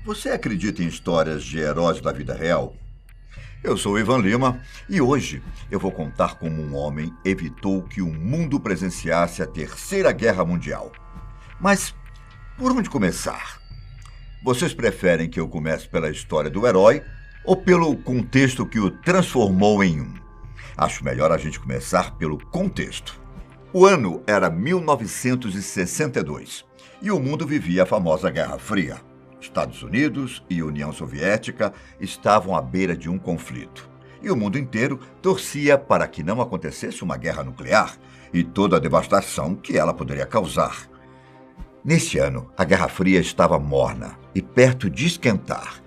Você acredita em histórias de heróis da vida real? Eu sou o Ivan Lima e hoje eu vou contar como um homem evitou que o mundo presenciasse a Terceira Guerra Mundial. Mas por onde começar? Vocês preferem que eu comece pela história do herói ou pelo contexto que o transformou em um? Acho melhor a gente começar pelo contexto. O ano era 1962 e o mundo vivia a famosa Guerra Fria. Estados Unidos e União Soviética estavam à beira de um conflito. E o mundo inteiro torcia para que não acontecesse uma guerra nuclear e toda a devastação que ela poderia causar. Neste ano, a Guerra Fria estava morna e perto de esquentar,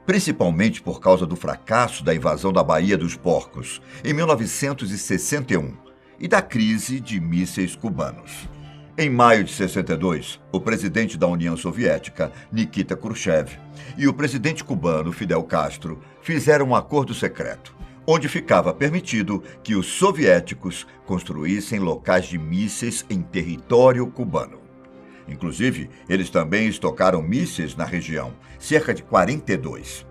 principalmente por causa do fracasso da invasão da Baía dos Porcos, em 1961, e da crise de mísseis cubanos. Em maio de 62, o presidente da União Soviética, Nikita Khrushchev, e o presidente cubano, Fidel Castro, fizeram um acordo secreto, onde ficava permitido que os soviéticos construíssem locais de mísseis em território cubano. Inclusive, eles também estocaram mísseis na região, cerca de 42.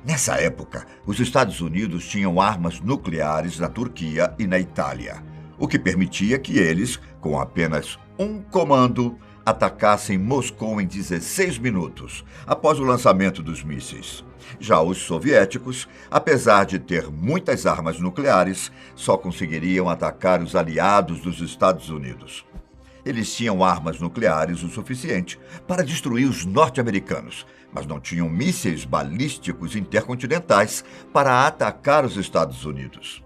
Nessa época, os Estados Unidos tinham armas nucleares na Turquia e na Itália, o que permitia que eles, com apenas um comando, atacassem Moscou em 16 minutos, após o lançamento dos mísseis. Já os soviéticos, apesar de ter muitas armas nucleares, só conseguiriam atacar os aliados dos Estados Unidos. Eles tinham armas nucleares o suficiente para destruir os norte-americanos, mas não tinham mísseis balísticos intercontinentais para atacar os Estados Unidos.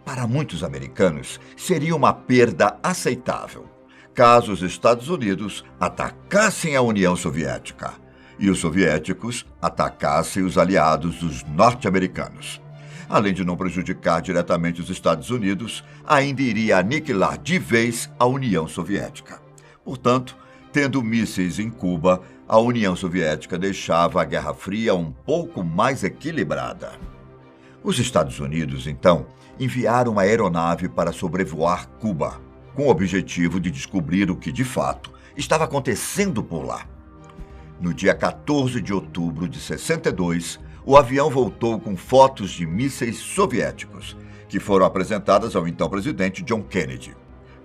Para muitos americanos, seria uma perda aceitável caso os Estados Unidos atacassem a União Soviética e os soviéticos atacassem os aliados dos norte-americanos. Além de não prejudicar diretamente os Estados Unidos, ainda iria aniquilar de vez a União Soviética. Portanto, tendo mísseis em Cuba, a União Soviética deixava a Guerra Fria um pouco mais equilibrada. Os Estados Unidos, então, enviaram uma aeronave para sobrevoar Cuba, com o objetivo de descobrir o que, de fato, estava acontecendo por lá. No dia 14 de outubro de 62, o avião voltou com fotos de mísseis soviéticos, que foram apresentadas ao então presidente John Kennedy.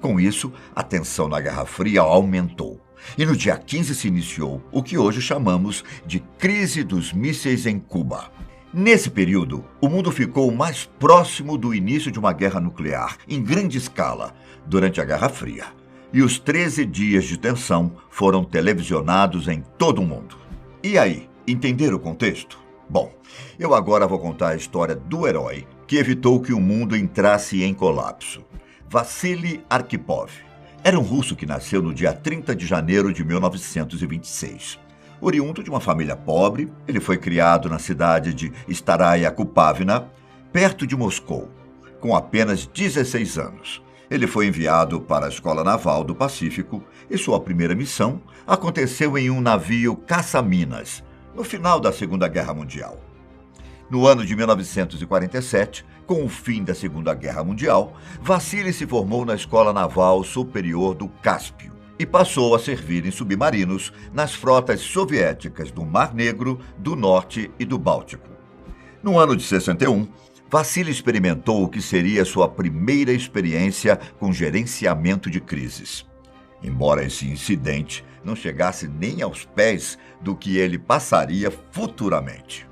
Com isso, a tensão na Guerra Fria aumentou. E no dia 15 se iniciou o que hoje chamamos de crise dos mísseis em Cuba. Nesse período, o mundo ficou mais próximo do início de uma guerra nuclear, em grande escala, durante a Guerra Fria. E os 13 dias de tensão foram televisionados em todo o mundo. E aí, entenderam o contexto? Bom, eu agora vou contar a história do herói que evitou que o mundo entrasse em colapso. Vassili Arkhipov. Era um russo que nasceu no dia 30 de janeiro de 1926. Oriundo de uma família pobre, ele foi criado na cidade de Staraya Kupavina, perto de Moscou. Com apenas 16 anos, ele foi enviado para a Escola Naval do Pacífico e sua primeira missão aconteceu em um navio caça-minas, no final da Segunda Guerra Mundial. No ano de 1947, com o fim da Segunda Guerra Mundial, Vassili se formou na Escola Naval Superior do Cáspio e passou a servir em submarinos nas frotas soviéticas do Mar Negro, do Norte e do Báltico. No ano de 61, Vassili experimentou o que seria sua primeira experiência com gerenciamento de crises. Embora esse incidente não chegasse nem aos pés do que ele passaria futuramente.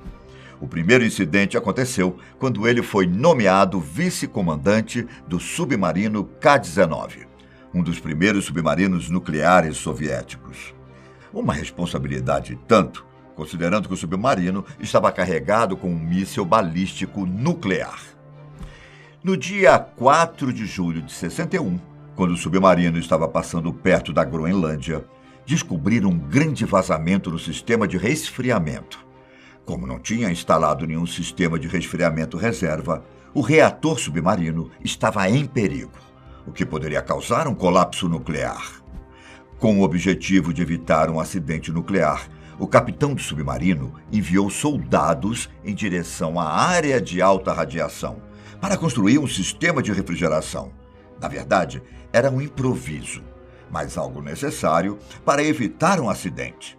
O primeiro incidente aconteceu quando ele foi nomeado vice-comandante do submarino K-19, um dos primeiros submarinos nucleares soviéticos. Uma responsabilidade tanto, considerando que o submarino estava carregado com um míssil balístico nuclear. No dia 4 de julho de 61, quando o submarino estava passando perto da Groenlândia, descobriram um grande vazamento no sistema de resfriamento. Como não tinha instalado nenhum sistema de resfriamento reserva, o reator submarino estava em perigo, o que poderia causar um colapso nuclear. Com o objetivo de evitar um acidente nuclear, o capitão do submarino enviou soldados em direção à área de alta radiação para construir um sistema de refrigeração. Na verdade, era um improviso, mas algo necessário para evitar um acidente.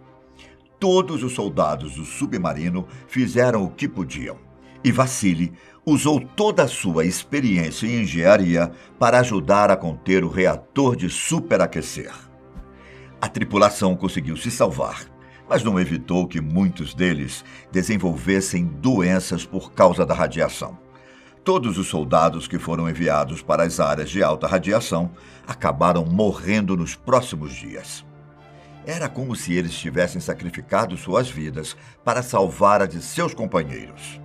Todos os soldados do submarino fizeram o que podiam. E Vassili usou toda a sua experiência em engenharia para ajudar a conter o reator de superaquecer. A tripulação conseguiu se salvar, mas não evitou que muitos deles desenvolvessem doenças por causa da radiação. Todos os soldados que foram enviados para as áreas de alta radiação acabaram morrendo nos próximos dias. Era como se eles tivessem sacrificado suas vidas para salvar a de seus companheiros.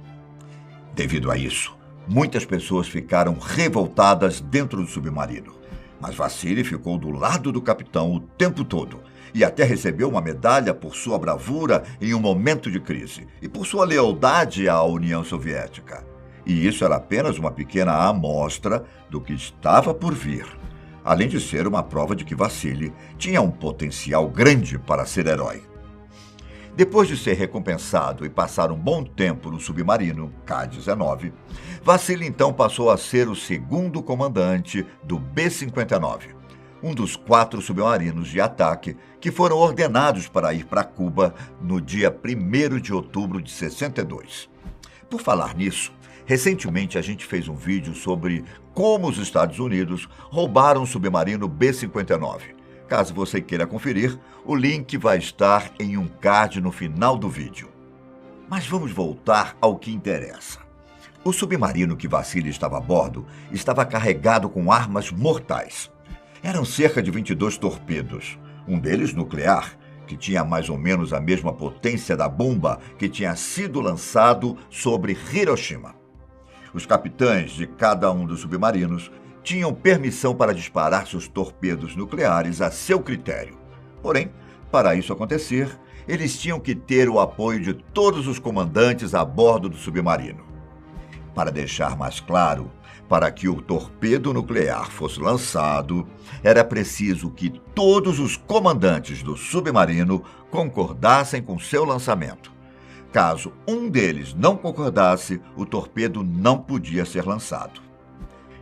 Devido a isso, muitas pessoas ficaram revoltadas dentro do submarino. Mas Vassili ficou do lado do capitão o tempo todo e até recebeu uma medalha por sua bravura em um momento de crise e por sua lealdade à União Soviética. E isso era apenas uma pequena amostra do que estava por vir, além de ser uma prova de que Vassili tinha um potencial grande para ser herói. Depois de ser recompensado e passar um bom tempo no submarino K-19, Vassili então passou a ser o segundo comandante do B-59, um dos 4 submarinos de ataque que foram ordenados para ir para Cuba no dia 1º de outubro de 62. Por falar nisso, recentemente a gente fez um vídeo sobre como os Estados Unidos roubaram o submarino B-59. Caso você queira conferir, o link vai estar em um card no final do vídeo. Mas vamos voltar ao que interessa. O submarino que Vassili estava a bordo estava carregado com armas mortais. Eram cerca de 22 torpedos, um deles nuclear, que tinha mais ou menos a mesma potência da bomba que tinha sido lançado sobre Hiroshima. Os capitães de cada um dos submarinos tinham permissão para disparar seus torpedos nucleares a seu critério. Porém, para isso acontecer, eles tinham que ter o apoio de todos os comandantes a bordo do submarino. Para deixar mais claro, para que o torpedo nuclear fosse lançado, era preciso que todos os comandantes do submarino concordassem com seu lançamento. Caso um deles não concordasse, o torpedo não podia ser lançado.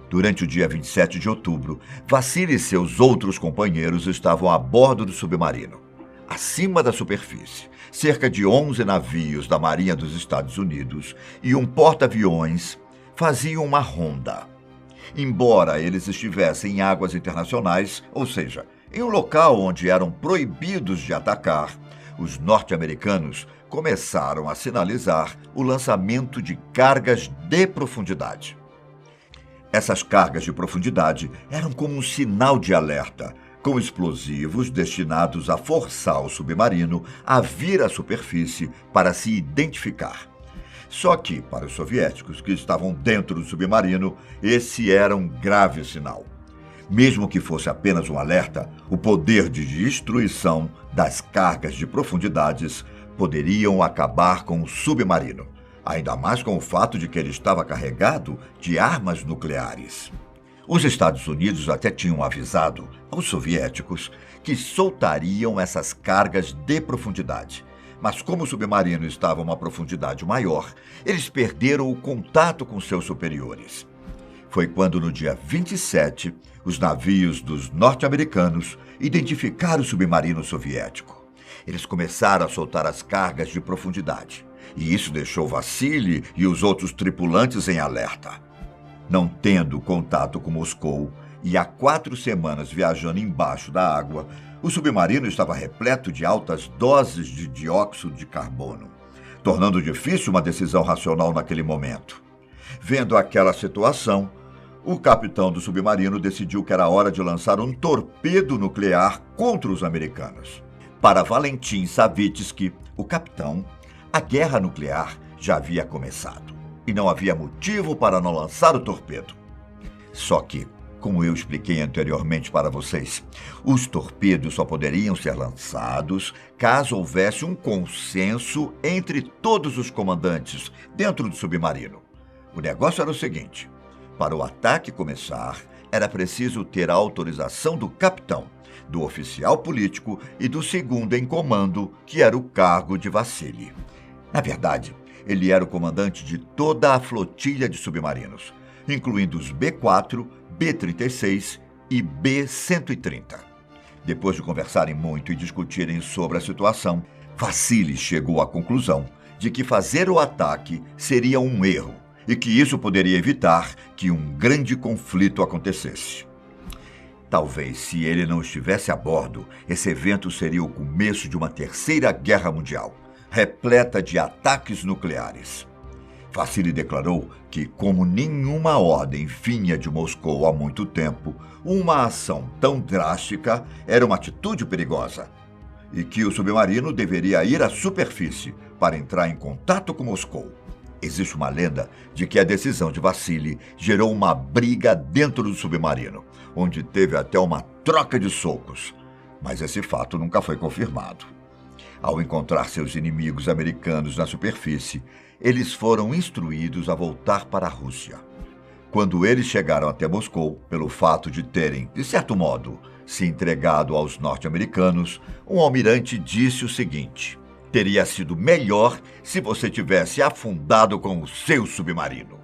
Durante o dia 27 de outubro, Vassili e seus outros companheiros estavam a bordo do submarino. Acima da superfície, cerca de 11 navios da Marinha dos Estados Unidos e um porta-aviões faziam uma ronda. Embora eles estivessem em águas internacionais, ou seja, em um local onde eram proibidos de atacar, os norte-americanos começaram a sinalizar o lançamento de cargas de profundidade. Essas cargas de profundidade eram como um sinal de alerta, com explosivos destinados a forçar o submarino a vir à superfície para se identificar. Só que, para os soviéticos que estavam dentro do submarino, esse era um grave sinal. Mesmo que fosse apenas um alerta, o poder de destruição das cargas de profundidades poderiam acabar com o submarino. Ainda mais com o fato de que ele estava carregado de armas nucleares. Os Estados Unidos até tinham avisado aos soviéticos que soltariam essas cargas de profundidade. Mas como o submarino estava a uma profundidade maior, eles perderam o contato com seus superiores. Foi quando, no dia 27, os navios dos norte-americanos identificaram o submarino soviético. Eles começaram a soltar as cargas de profundidade. E isso deixou Vassili e os outros tripulantes em alerta. Não tendo contato com Moscou e há 4 semanas viajando embaixo da água, o submarino estava repleto de altas doses de dióxido de carbono, tornando difícil uma decisão racional naquele momento. Vendo aquela situação, o capitão do submarino decidiu que era hora de lançar um torpedo nuclear contra os americanos. Para Valentin Savitsky, o capitão, a guerra nuclear já havia começado e não havia motivo para não lançar o torpedo. Só que, como eu expliquei anteriormente para vocês, os torpedos só poderiam ser lançados caso houvesse um consenso entre todos os comandantes dentro do submarino. O negócio era o seguinte: para o ataque começar, era preciso ter a autorização do capitão, do oficial político e do segundo em comando, que era o cargo de Vassili. Na verdade, ele era o comandante de toda a flotilha de submarinos, incluindo os B-4, B-36 e B-130. Depois de conversarem muito e discutirem sobre a situação, Vassili chegou à conclusão de que fazer o ataque seria um erro e que isso poderia evitar que um grande conflito acontecesse. Talvez, se ele não estivesse a bordo, esse evento seria o começo de uma terceira guerra mundial, repleta de ataques nucleares. Vassili declarou que, como nenhuma ordem vinha de Moscou há muito tempo, uma ação tão drástica era uma atitude perigosa e que o submarino deveria ir à superfície para entrar em contato com Moscou. Existe uma lenda de que a decisão de Vassili gerou uma briga dentro do submarino, onde teve até uma troca de socos, mas esse fato nunca foi confirmado. Ao encontrar seus inimigos americanos na superfície, eles foram instruídos a voltar para a Rússia. Quando eles chegaram até Moscou, pelo fato de terem, de certo modo, se entregado aos norte-americanos, um almirante disse o seguinte: teria sido melhor se você tivesse afundado com o seu submarino.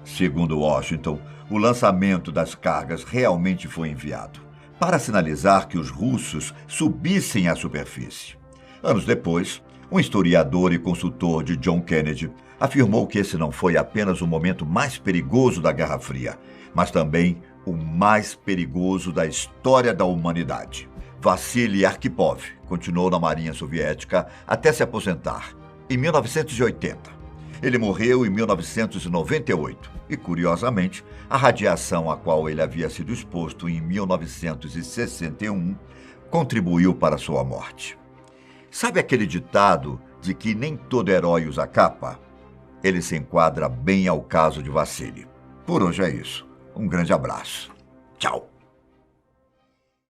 Segundo Washington, o lançamento das cargas realmente foi enviado para sinalizar que os russos subissem à superfície. Anos depois, um historiador e consultor de John Kennedy afirmou que esse não foi apenas o momento mais perigoso da Guerra Fria, mas também o mais perigoso da história da humanidade. Vassili Arkhipov continuou na Marinha Soviética até se aposentar, em 1980. Ele morreu em 1998 e, curiosamente, a radiação a qual ele havia sido exposto em 1961 contribuiu para sua morte. Sabe aquele ditado de que nem todo herói usa capa? Ele se enquadra bem ao caso de Vassili. Por hoje é isso. Um grande abraço. Tchau.